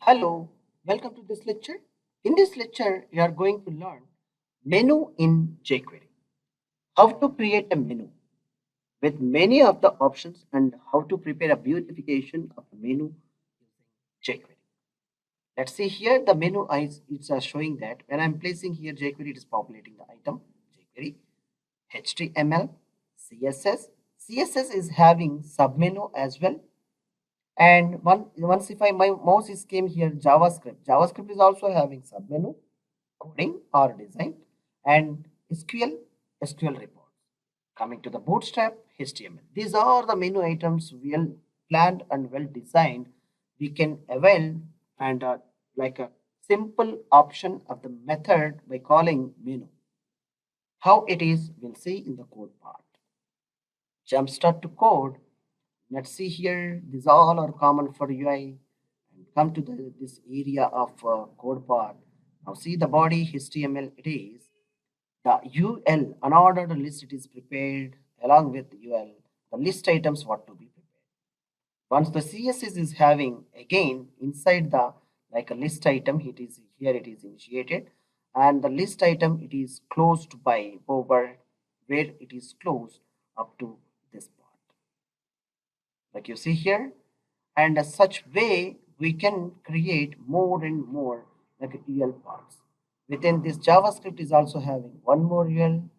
Hello, welcome to this lecture. In this lecture, you are going to learn menu in jQuery. How to create a menu with many of the options and how to prepare a beautification of a menu using jQuery. Let's see here the menu is it's showing that when I'm placing here jQuery, it is populating the item jQuery, HTML, CSS. CSS is having submenu as well. And once if my mouse is came here, JavaScript is also having submenu, coding or design, and SQL reports. Coming to the Bootstrap, HTML. These are the menu items well planned and well designed. We can avail and like a simple option of the method by calling menu. How it is, we'll see in the code part. Jumpstart to code. Let's see here, these all are common for UI. And come to this area of code part. Now see the body HTML it is. The UL, unordered list it is prepared along with UL, the list items what to be prepared. Once the CSS is having again inside the like a list item, it is here it is initiated and the list item it is closed by over where it is closed up to this part like you see here, and such way we can create more and more like UL parts. Within this JavaScript is also having one more UL. You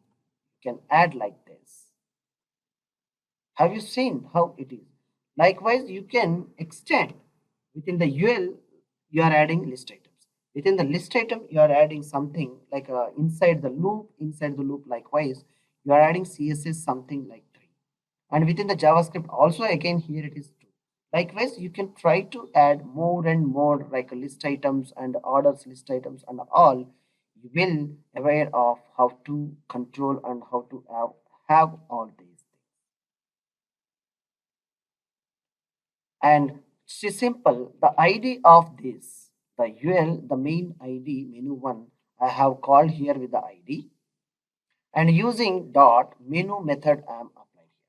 can add like this. Have you seen how it is? Likewise, you can extend within the UL. You are adding list items. Within the list item, you are adding something like inside the loop. Inside the loop, likewise, you are adding CSS something like 3. And within the JavaScript also again here it is 2. Likewise, you can try to add more and more like list items and orders list items and all. You will aware of how to control and how to have all these things. And it's simple. The ID of this, the UL, the main ID menu one, I have called here with the ID and using dot menu method I am applied here.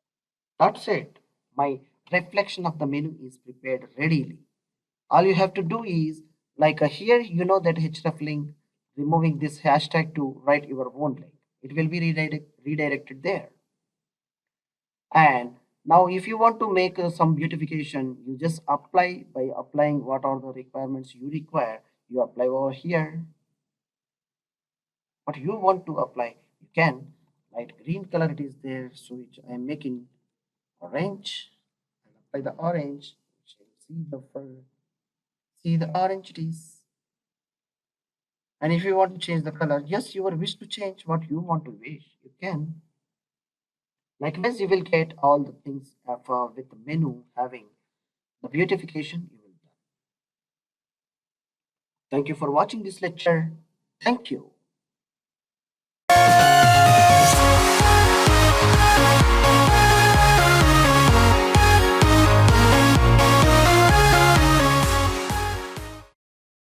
That's it. My reflection of the menu is prepared readily. All you have to do is like here, you know that href link, removing this hashtag to write your own link. It will be redirected there. And now if you want to make some beautification, you just apply by applying what are the requirements you require. You apply over here. What you want to apply, you can. Light green color it is there, so I am making orange and apply the orange. See the fur. See the orange it is. And if you want to change the color, yes, your wish to change what you want to wish, you can. Likewise, you will get all the things with the menu having the beautification you will do. Thank you for watching this lecture. Thank you.